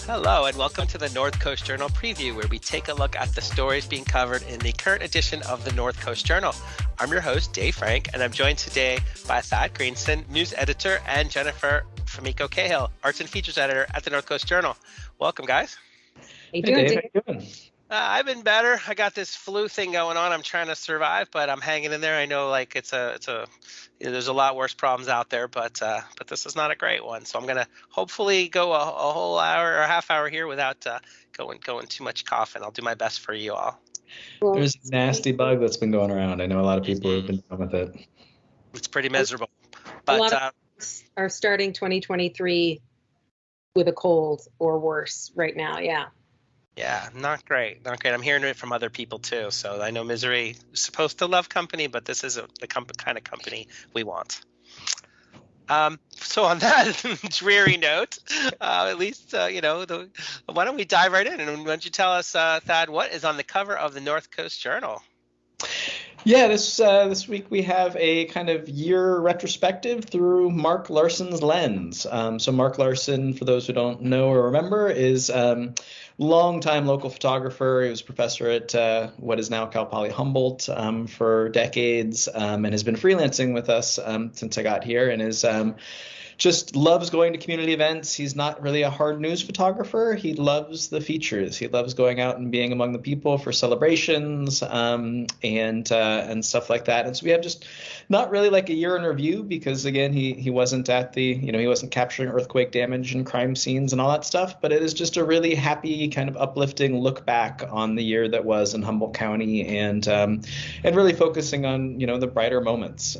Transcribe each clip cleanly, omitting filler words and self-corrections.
Hello and welcome to the North Coast Journal Preview, where we take a look at the stories being covered in the current edition of the North Coast Journal. I'm your host, Dave Frank, and I'm joined today by Thad Greenson, news editor, and Jennifer Fumiko Cahill, arts and features editor at the North Coast Journal. Welcome, guys. How you doing, Dave? How you doing? I've been better. I got this flu thing going on. I'm trying to survive, but I'm hanging in there. I know, like there's a lot worse problems out there, but this is not a great one. So I'm gonna hopefully go a whole hour or a half hour here without going too much coughing. I'll do my best for you all. There's a nasty bug that's been going around. I know a lot of people have been dealing with it. It's pretty miserable. But a lot of us are starting 2023 with a cold or worse right now. Yeah, not great. I'm hearing it from other people too. So I know misery is supposed to love company, but this isn't the kind of company we want. So on that dreary note, at least, why don't we dive right in? And why don't you tell us, Thad, what is on the cover of the North Coast Journal? Yeah, this week we have a kind of year retrospective through Mark Larson's lens. So Mark Larson, for those who don't know or remember, is longtime local photographer. He was a professor at what is now Cal Poly Humboldt for decades, and has been freelancing with us since I got here, and is just loves going to community events. He's not really a hard news photographer. He loves the features. He loves going out and being among the people for celebrations and stuff like that. And so we have just not really like a year in review because, again, he wasn't at he wasn't capturing earthquake damage and crime scenes and all that stuff. But it is just a really happy, kind of uplifting look back on the year that was in Humboldt County and really focusing on, the brighter moments.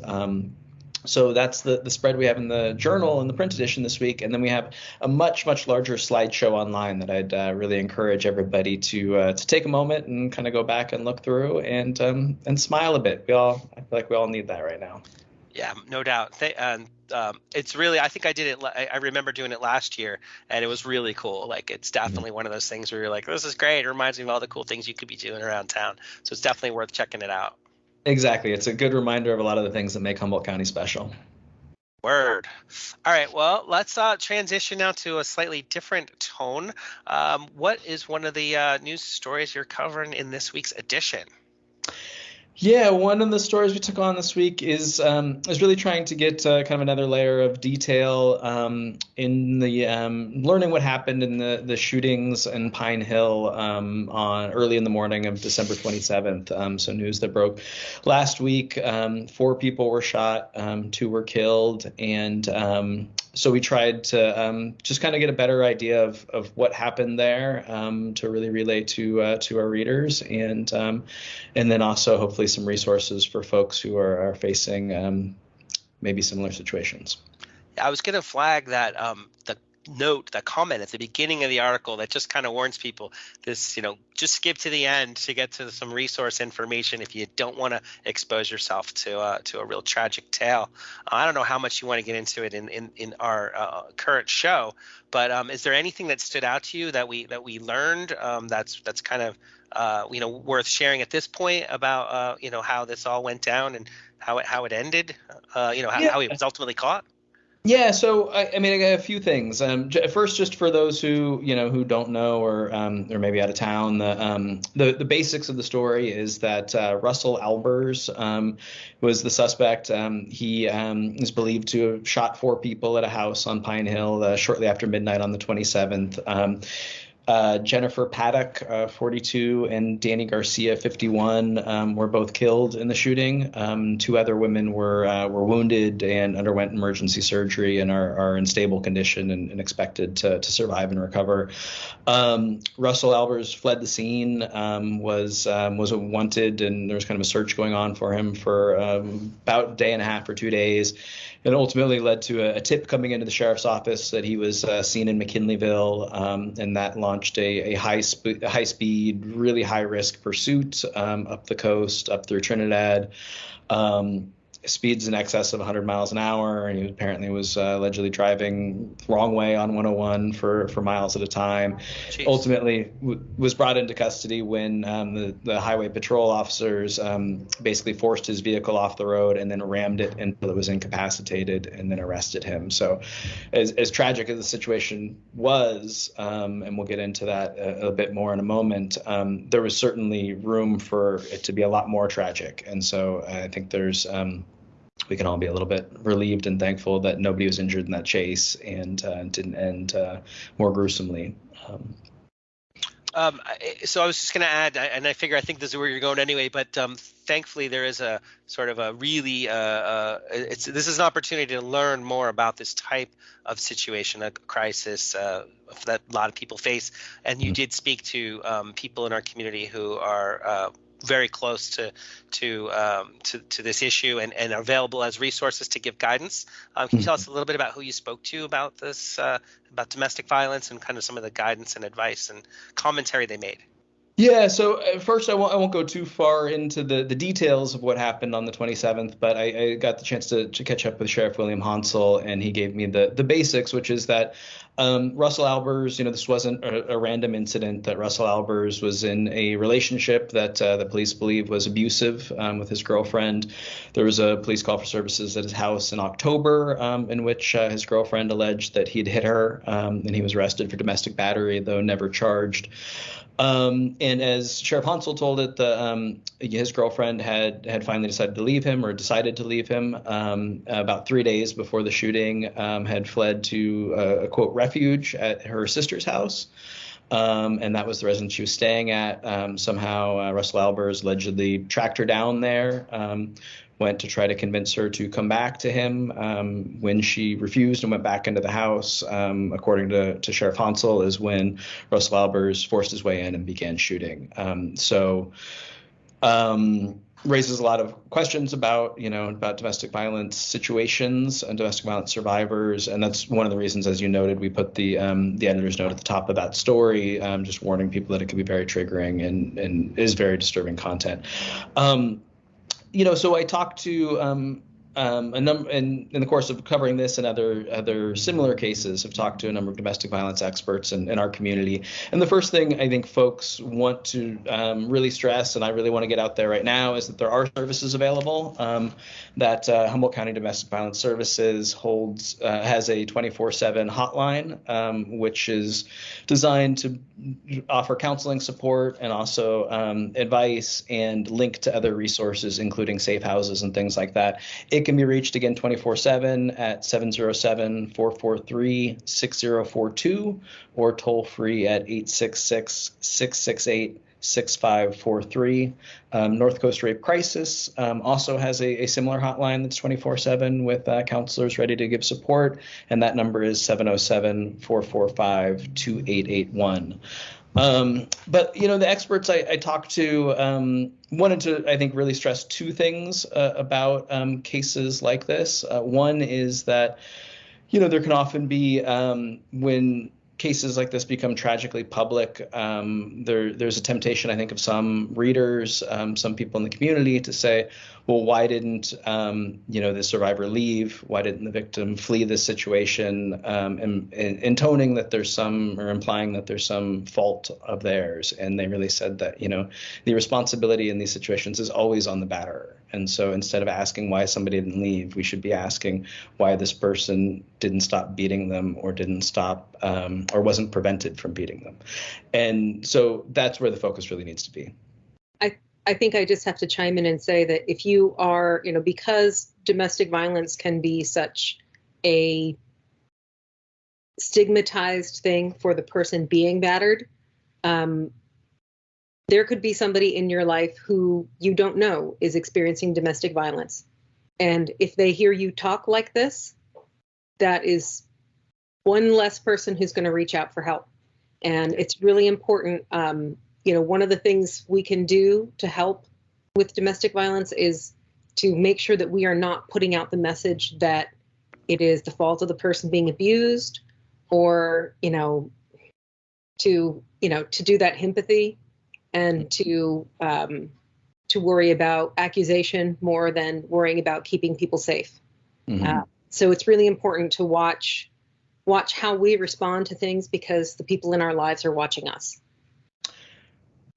So that's the spread we have in the journal and the print edition this week. And then we have a much, much larger slideshow online that I'd really encourage everybody to take a moment and kind of go back and look through and smile a bit. I feel like we all need that right now. Yeah, no doubt. It's really, I think I did it. I remember doing it last year, and it was really cool. Like, it's definitely one of those things where you're like, this is great. It reminds me of all the cool things you could be doing around town. So it's definitely worth checking it out. Exactly. It's a good reminder of a lot of the things that make Humboldt County special. Word. All right. Well, let's transition now to a slightly different tone. What is one of the news stories you're covering in this week's edition? Yeah, one of the stories we took on this week is really trying to get kind of another layer of detail in the learning what happened in the shootings in Pine Hill on early in the morning of December 27th. So news that broke last week. 4 people were shot, 2 were killed, and so we tried to just kind of get a better idea of what happened there to really relate to our readers, and then also hopefully some resources for folks who are facing maybe similar situations. I was going to flag that the comment at the beginning of the article that just kind of warns people this, just skip to the end to get to some resource information if you don't want to expose yourself to a real tragic tale. I don't know how much you want to get into it in our current show, but is there anything that stood out to you that we learned that's kind of worth sharing at this point about how this all went down and how it ended, how he was ultimately caught? Yeah, so I got a few things. First, just for those who don't know or maybe out of town, the basics of the story is that Russell Albers was the suspect. He is believed to have shot 4 people at a house on Pine Hill shortly after midnight on the 27th. Jennifer Paddock, 42, and Danny Garcia, 51, were both killed in the shooting. 2 other women were wounded and underwent emergency surgery and are in stable condition and expected to survive and recover. Russell Albers fled the scene, was wanted, and there was kind of a search going on for him for about a day and a half or 2 days. It ultimately led to a tip coming into the sheriff's office that he was seen in McKinleyville, and that launched a high-speed, really high-risk pursuit up the coast, up through Trinidad. speeds in excess of 100 miles an hour, and he apparently was allegedly driving the wrong way on 101 for miles at a time. Jeez. Ultimately was brought into custody when the highway patrol officers basically forced his vehicle off the road and then rammed it until it was incapacitated and then arrested him. So as tragic as the situation was, and we'll get into that a bit more in a moment, there was certainly room for it to be a lot more tragic. And so I think we can all be a little bit relieved and thankful that nobody was injured in that chase and didn't end more gruesomely. So I was just going to add, and I think this is where you're going anyway, but thankfully there is a sort of a really, this is an opportunity to learn more about this type of situation, a crisis that a lot of people face. And you did speak to people in our community who are very close to this issue and are available as resources to give guidance. Can you tell us a little bit about who you spoke to about this, about domestic violence, and kind of some of the guidance and advice and commentary they made? Yeah, so first I won't go too far into the details of what happened on the 27th, but I got the chance to catch up with Sheriff William Hansel, and he gave me the basics, which is that Russell Albers, this wasn't a random incident, that Russell Albers was in a relationship that the police believe was abusive with his girlfriend. There was a police call for services at his house in October in which his girlfriend alleged that he'd hit her, and he was arrested for domestic battery, though never charged. And as Sheriff Hansel told it, his girlfriend had finally decided to leave him, or decided to leave him about 3 days before the shooting, had fled to a quote refuge at her sister's house. And that was the residence she was staying at. Somehow Russell Albers allegedly tracked her down there, went to try to convince her to come back to him. When she refused and went back into the house, according to Sheriff Hansel, is when Russell Albers forced his way in and began shooting. Raises a lot of questions about domestic violence situations and domestic violence survivors, and that's one of the reasons, as you noted, we put the editor's note at the top of that story, just warning people that it could be very triggering and is very disturbing content. So I talked to a number in the course of covering this and other similar cases. Have talked to a number of domestic violence experts in our community. And the first thing I think folks want to really stress, and I really want to get out there right now, is that there are services available. That Humboldt County Domestic Violence Services has a 24/7 hotline, which is designed to offer counseling support and also advice and link to other resources, including safe houses and things like that. It can be reached again 24/7 at 707-443-6042 or toll free at 866-668-6543. North Coast Rape Crisis also has a similar hotline that's 24/7 with counselors ready to give support, and that number is 707-445-2881. But the experts I talked to wanted to, I think, really stress two things about cases like this. One is that there can often be, when cases like this become tragically public, there's a temptation, I think, of some readers, some people in the community, to say, well, why didn't the survivor leave? Why didn't the victim flee this situation? And intoning that there's implying that there's some fault of theirs. And they really said that the responsibility in these situations is always on the batterer. And so instead of asking why somebody didn't leave, we should be asking why this person didn't stop beating them, or didn't stop or wasn't prevented from beating them. And so that's where the focus really needs to be. I think I just have to chime in and say that if you are, because domestic violence can be such a stigmatized thing for the person being battered, there could be somebody in your life who you don't know is experiencing domestic violence. And if they hear you talk like this, that is one less person who's going to reach out for help. And it's really important. One of the things we can do to help with domestic violence is to make sure that we are not putting out the message that it is the fault of the person being abused, or, to do that empathy and to to worry about accusation more than worrying about keeping people safe. Mm-hmm. So it's really important to watch how we respond to things, because the people in our lives are watching us.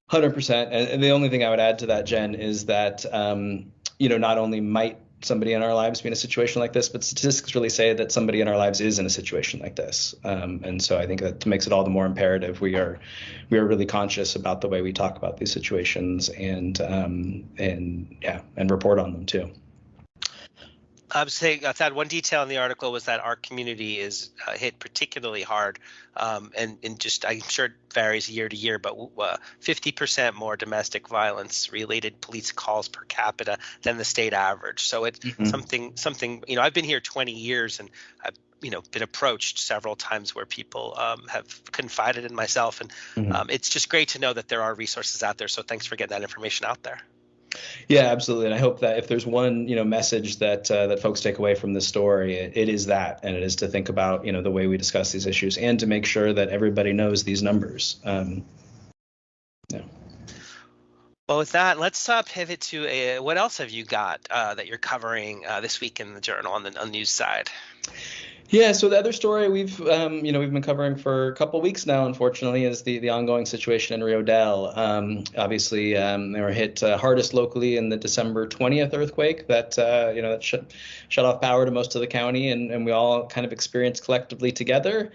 100%. And the only thing I would add to that, Jen, is that, not only might somebody in our lives be in a situation like this, but statistics really say that somebody in our lives is in a situation like this. And so I think that makes it all the more imperative. We are really conscious about the way we talk about these situations and report on them too. I was saying, Thad, one detail in the article was that our community is hit particularly hard, and just I'm sure it varies year to year, but 50% more domestic violence related police calls per capita than the state average. So it's something. I've been here 20 years, and I've been approached several times where people have confided in myself, and it's just great to know that there are resources out there. So thanks for getting that information out there. Yeah, absolutely. And I hope that if there's one, message that folks take away from this story, it is that, and it is to think about, the way we discuss these issues and to make sure that everybody knows these numbers. Yeah. Well, with that, let's pivot to what else have you got that you're covering this week in the Journal on the news side? Yeah, so the other story we've been covering for a couple of weeks now, unfortunately, is the ongoing situation in Rio Dell. Obviously, they were hit hardest locally in the December 20th earthquake that shut off power to most of the county, and we all kind of experienced collectively together.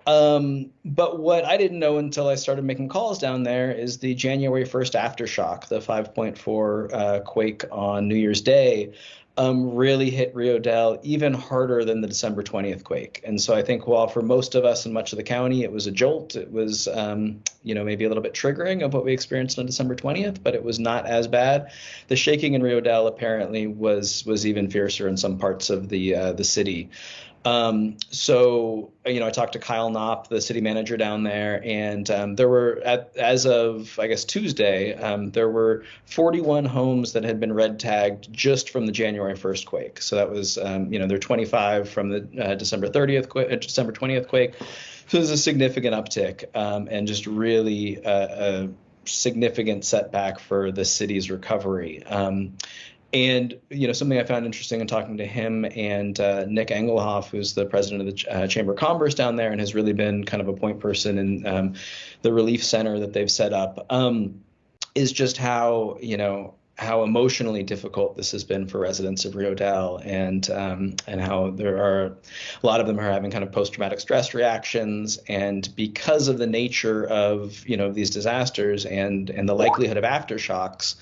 But what I didn't know until I started making calls down there is the January 1st aftershock, the 5.4 quake on New Year's Day. Really hit Rio Dell even harder than the December 20th quake. And so I think while for most of us in much of the county, it was a jolt, it was, maybe a little bit triggering of what we experienced on December 20th, but it was not as bad. The shaking in Rio Dell apparently was even fiercer in some parts of the city. I talked to Kyle Knopp, the city manager down there, and there were, as of, I guess, Tuesday, there were 41 homes that had been red tagged just from the January 1st quake. So that was, there were 25 from the December 20th quake. So there's a significant uptick, and just really a significant setback for the city's recovery. And, something I found interesting in talking to him and Nick Engelhoff, who's the president of the Chamber of Commerce down there and has really been kind of a point person in the relief center that they've set up, is just how emotionally difficult this has been for residents of Rio Dell, and how there are a lot of them are having kind of post-traumatic stress reactions. And because of the nature of, these disasters and the likelihood of aftershocks,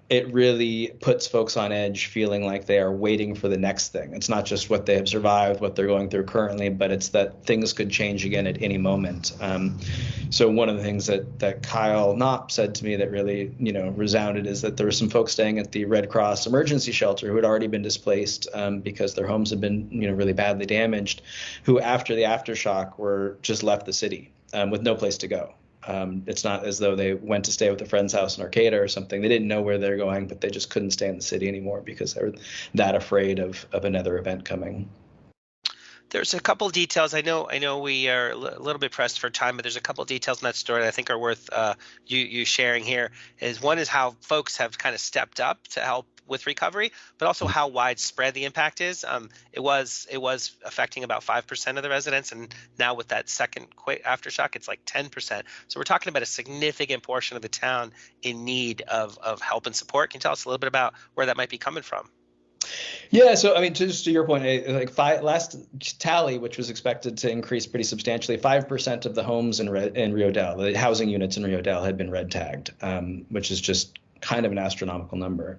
it really puts folks on edge, feeling like they are waiting for the next thing. It's not just what they have survived, what they're going through currently, but it's that things could change again at any moment. So one of the things that Kyle Knopp said to me that really, resounded is that there were some folks staying at the Red Cross emergency shelter who had already been displaced because their homes had been, really badly damaged, who after the aftershock were just left the city with no place to go. It's not as though they went to stay with a friend's house in Arcata or something. They didn't know where they're going, but they just couldn't stay in the city anymore because they were that afraid of another event coming. There's a couple of details. I know we are a little bit pressed for time, but there's a couple of details in that story that I think are worth you sharing here. One is how folks have kind of stepped up to help with recovery, but also how widespread the impact is. It was affecting about 5% of the residents, and now with that second aftershock, it's like 10%. So we're talking about a significant portion of the town in need of help and support. Can you tell us a little bit about where that might be coming from? Yeah, so I mean, just to your point, last tally, which was expected to increase pretty substantially, 5% of the homes in Rio Dell, the housing units in Rio Dell, had been red tagged, which is just kind of an astronomical number.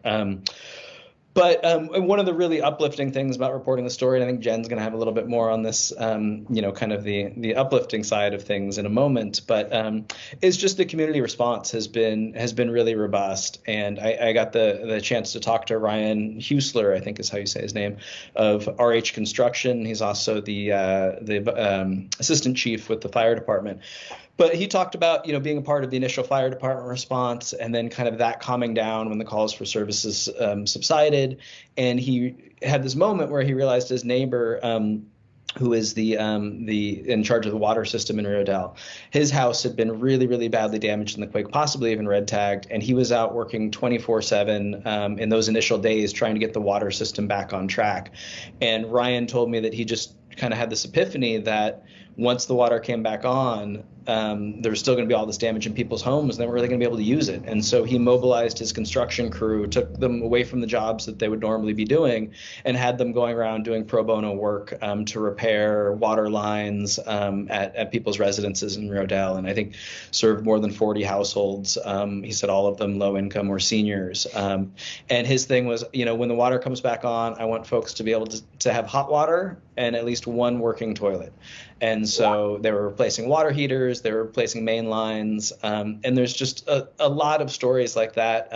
But one of the really uplifting things about reporting the story, and I think Jen's going to have a little bit more on this, kind of the uplifting side of things in a moment, but is just the community response has been really robust. And I got the chance to talk to Ryan Husler, I think is how you say his name, of RH Construction. He's also the assistant chief with the fire department. But he talked about, being a part of the initial fire department response and then kind of that calming down when the calls for services subsided. And he had this moment where he realized his neighbor who is the in charge of the water system in Rio Dell. His house had been really, really badly damaged in the quake, possibly even red tagged, and he was out working 24/7 in those initial days trying to get the water system back on track. And Ryan told me that he just kind of had this epiphany that once the water came back on, there was still going to be all this damage in people's homes, and they weren't really going to be able to use it. And so he mobilized his construction crew, took them away from the jobs that they would normally be doing, and had them going around doing pro bono work to repair water lines at people's residences in Rio Dell. And I think served more than 40 households. He said all of them low income or seniors. And his thing was, when the water comes back on, I want folks to be able to have hot water and at least one working toilet. And so they were replacing water heaters, they were replacing main lines, and there's just a lot of stories like that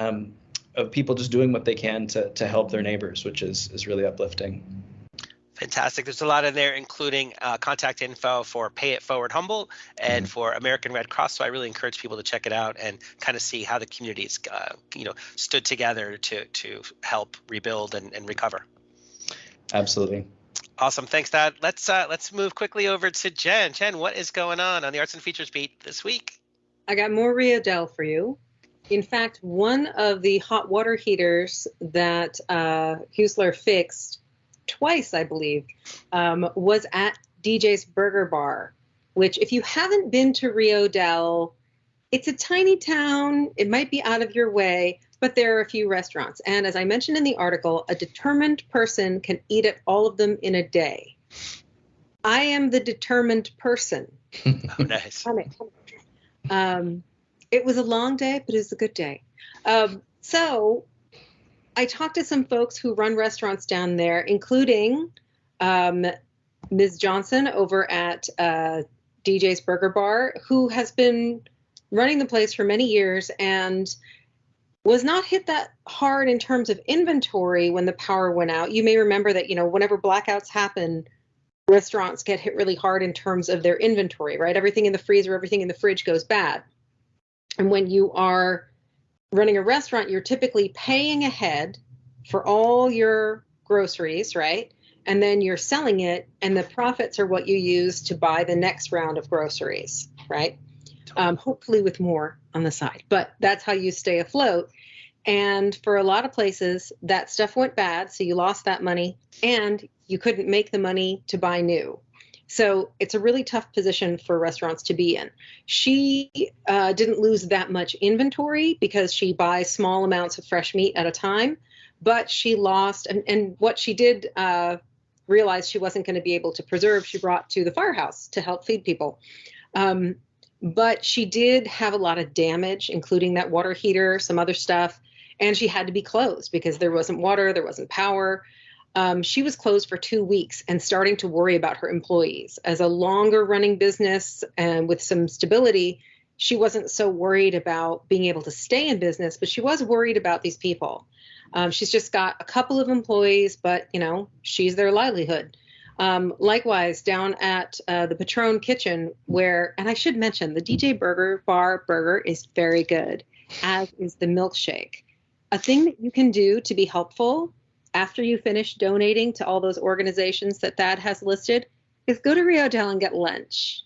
of people just doing what they can to help their neighbors, which is really uplifting. Fantastic. There's a lot in there, including contact info for Pay It Forward Humboldt and for American Red Cross. So I really encourage people to check it out and kind of see how the communities, stood together to help rebuild and recover. Absolutely. Awesome. Thanks, Dad. Let's move quickly over to Jen. Jen, what is going on the Arts and Features beat this week? I got more Rio Dell for you. In fact, one of the hot water heaters that Husler fixed twice, I believe, was at DJ's Burger Bar, which if you haven't been to Rio Dell, it's a tiny town. It might be out of your way, but there are a few restaurants. And as I mentioned in the article, a determined person can eat at all of them in a day. I am the determined person. Oh, nice. It was a long day, but it was a good day. So I talked to some folks who run restaurants down there, including Ms. Johnson over at DJ's Burger Bar, who has been running the place for many years and was not hit that hard in terms of inventory when the power went out. You may remember that, whenever blackouts happen, restaurants get hit really hard in terms of their inventory, right? Everything in the freezer, everything in the fridge goes bad. And when you are running a restaurant, you're typically paying ahead for all your groceries, right? And then you're selling it, and the profits are what you use to buy the next round of groceries, right? Hopefully with more on the side, but that's how you stay afloat. And for a lot of places, that stuff went bad, so you lost that money, and you couldn't make the money to buy new. So it's a really tough position for restaurants to be in. She didn't lose that much inventory because she buys small amounts of fresh meat at a time, but she lost, and what she did realize she wasn't going to be able to preserve, she brought to the firehouse to help feed people. But she did have a lot of damage, including that water heater, some other stuff, and she had to be closed because there wasn't water, there wasn't power. She was closed for 2 weeks and starting to worry about her employees. As a longer running business and with some stability, she wasn't so worried about being able to stay in business, but she was worried about these people. She's just got a couple of employees, but, she's their livelihood. Likewise, down at the Patron Kitchen, and I should mention, the DJ Burger Bar burger is very good, as is the milkshake. A thing that you can do to be helpful after you finish donating to all those organizations that Thad has listed is go to Rio Dell and get lunch.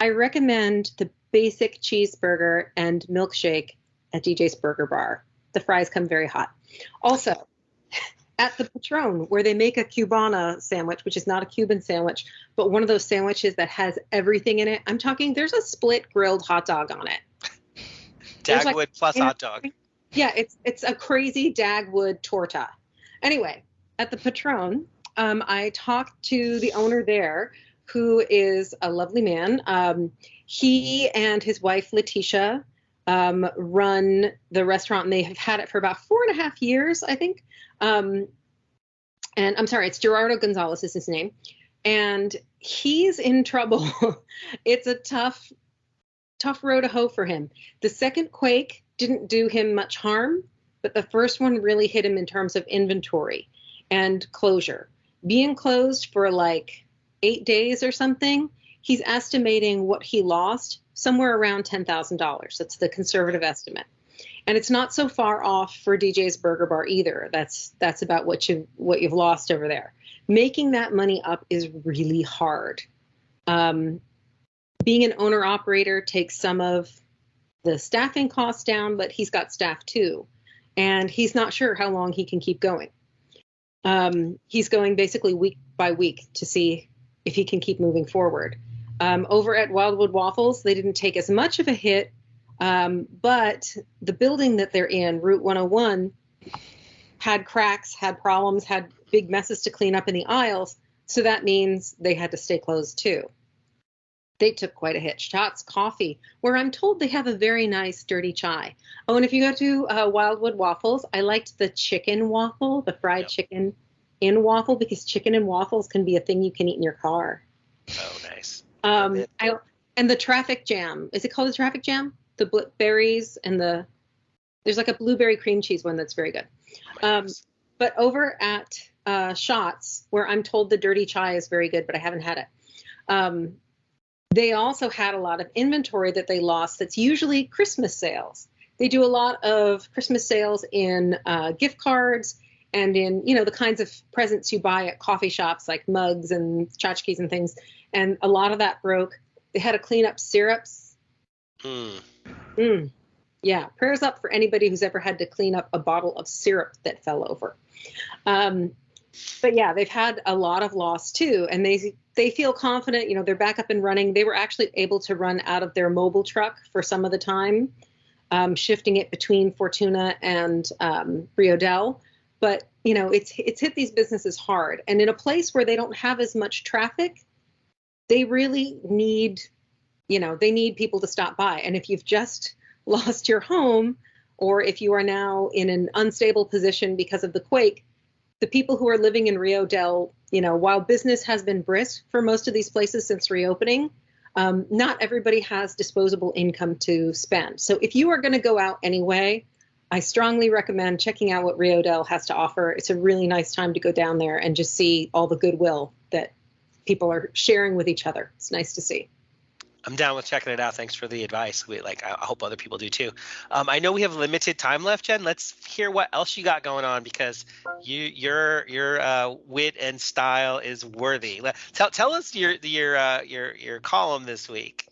I recommend the basic cheeseburger and milkshake at DJ's Burger Bar. The fries come very hot. Also, at the Patron, where they make a Cubana sandwich, which is not a Cuban sandwich, but one of those sandwiches that has everything in it. I'm talking, there's a split grilled hot dog on it. Dagwood plus hot dog. Yeah, it's a crazy Dagwood torta. Anyway, at the Patron, I talked to the owner there, who is a lovely man. He and his wife, Letitia, run the restaurant, and they have had it for about 4.5 years, I think. And I'm sorry, it's Gerardo Gonzalez is his name. And he's in trouble. It's a tough row to hoe for him. The second quake didn't do him much harm, but the first one really hit him in terms of inventory and closure. Being closed for like 8 days or something, he's estimating what he lost somewhere around $10,000. That's the conservative estimate. And it's not so far off for DJ's Burger Bar either. That's about what you've lost over there. making that money up is really hard. Being an owner operator takes some of the staffing costs down, but he's got staff too. And he's not sure how long he can keep going. He's going basically week by week to see if he can keep moving forward. Over at Wildwood Waffles, they didn't take as much of a hit, but the building that they're in, Route 101, had cracks, had problems, had big messes to clean up in the aisles. So that means they had to stay closed too. They took quite a hit. Shots Coffee, where I'm told they have a very nice dirty chai. Oh, and if you go to Wildwood Waffles, I liked the chicken waffle, the fried chicken in waffle, because chicken and waffles can be a thing you can eat in your car. Oh, nice. And the traffic jam. Is it called the traffic jam? The berries and there's like a blueberry cream cheese one that's very good. But over at Shots, where I'm told the dirty chai is very good, but I haven't had it. They also had a lot of inventory that they lost. That's usually Christmas sales. They do a lot of Christmas sales in gift cards and in, the kinds of presents you buy at coffee shops, like mugs and tchotchkes and things. And a lot of that broke. They had to clean up syrups. Yeah, prayers up for anybody who's ever had to clean up a bottle of syrup that fell over. But yeah, they've had a lot of loss too, and they feel confident. They're back up and running. They were actually able to run out of their mobile truck for some of the time, shifting it between Fortuna and Rio Dell. But it's hit these businesses hard, and in a place where they don't have as much traffic, they really need, they need people to stop by. And if you've just lost your home, or if you are now in an unstable position because of the quake, the people who are living in Rio Dell, while business has been brisk for most of these places since reopening, not everybody has disposable income to spend. So if you are going to go out anyway, I strongly recommend checking out what Rio Dell has to offer. It's a really nice time to go down there and just see all the goodwill that people are sharing with each other. It's nice to see. I'm down with checking it out. Thanks for the advice. I hope other people do too. I know we have limited time left, Jen. Let's hear what else you got going on, because your wit and style is worthy. Tell us your column this week.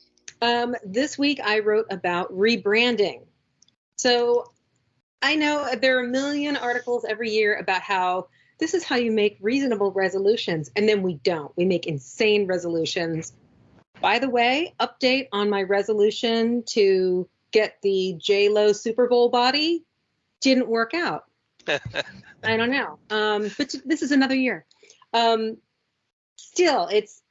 This week I wrote about rebranding. So I know there are a million articles every year about how this is how you make reasonable resolutions, and then we don't. We make insane resolutions. By the way, update on my resolution to get the J-Lo Super Bowl body didn't work out. I don't know. But this is another year. Still, it's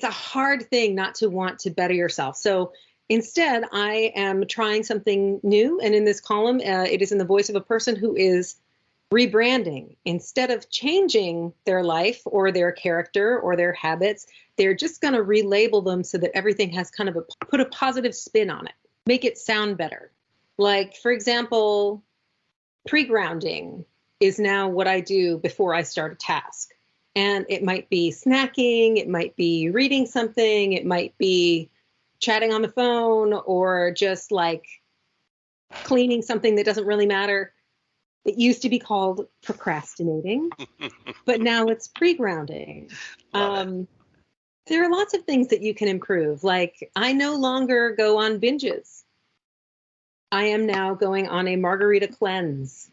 a hard thing not to want to better yourself. So instead, I am trying something new. And in this column, it is in the voice of a person who is rebranding. Instead of changing their life or their character or their habits, they're just going to relabel them so that everything has kind of put a positive spin on it, make it sound better. Like, for example, pre-grounding is now what I do before I start a task. And it might be snacking, it might be reading something, it might be chatting on the phone, or just like cleaning something that doesn't really matter. It used to be called procrastinating, but now it's pre-grounding. There are lots of things that you can improve. Like, I no longer go on binges. I am now going on a margarita cleanse.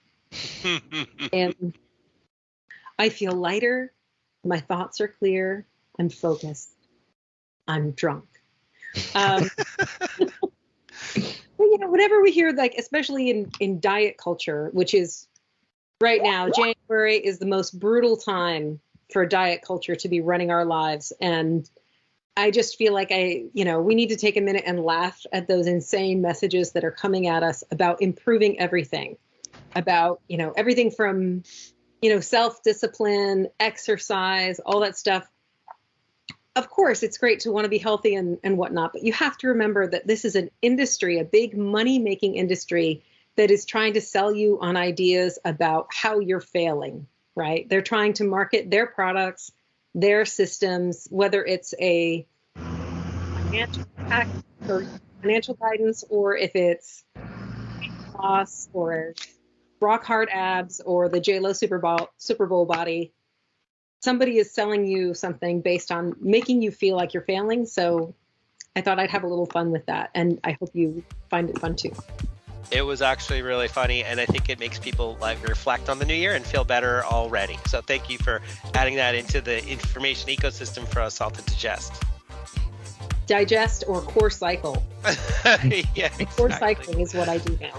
And I feel lighter. My thoughts are clear. I'm focused. I'm drunk. Whatever we hear, like, especially in diet culture, which is right now, January is the most brutal time for diet culture to be running our lives. And I just feel like we need to take a minute and laugh at those insane messages that are coming at us about improving everything, about, everything from, self-discipline, exercise, all that stuff. Of course, it's great to want to be healthy and whatnot, but you have to remember that this is an industry, a big money-making industry that is trying to sell you on ideas about how you're failing, right? They're trying to market their products, their systems, whether it's a financial hack or financial guidance, or if it's loss or rock hard abs or the J-Lo Super Bowl body. somebody is selling you something based on making you feel like you're failing. So I thought I'd have a little fun with that, and I hope you find it fun too. It was actually really funny, and I think it makes people like reflect on the new year and feel better already. So thank you for adding that into the information ecosystem for us all to digest or core cycle. Yeah, exactly. Core cycling is what I do now.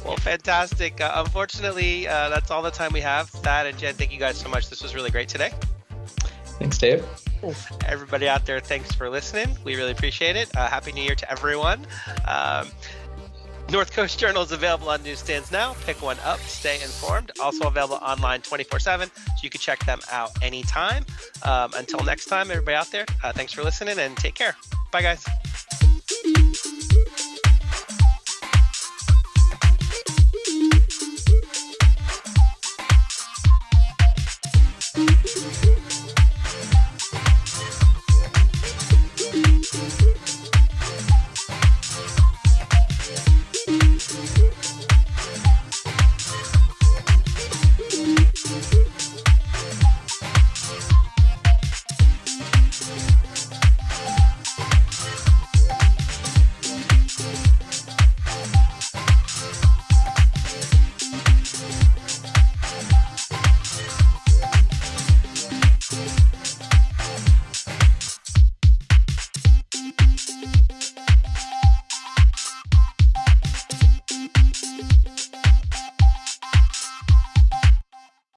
Well, fantastic. Unfortunately, that's all the time we have. Thad and Jen, thank you guys so much. This was really great today. Thanks, Dave. Thanks. Everybody out there, thanks for listening. We really appreciate it. Happy New Year to everyone. North Coast Journal is available on newsstands now. Pick one up, stay informed. Also available online 24/7, so you can check them out anytime. Until next time, everybody out there, thanks for listening and take care. Bye, guys.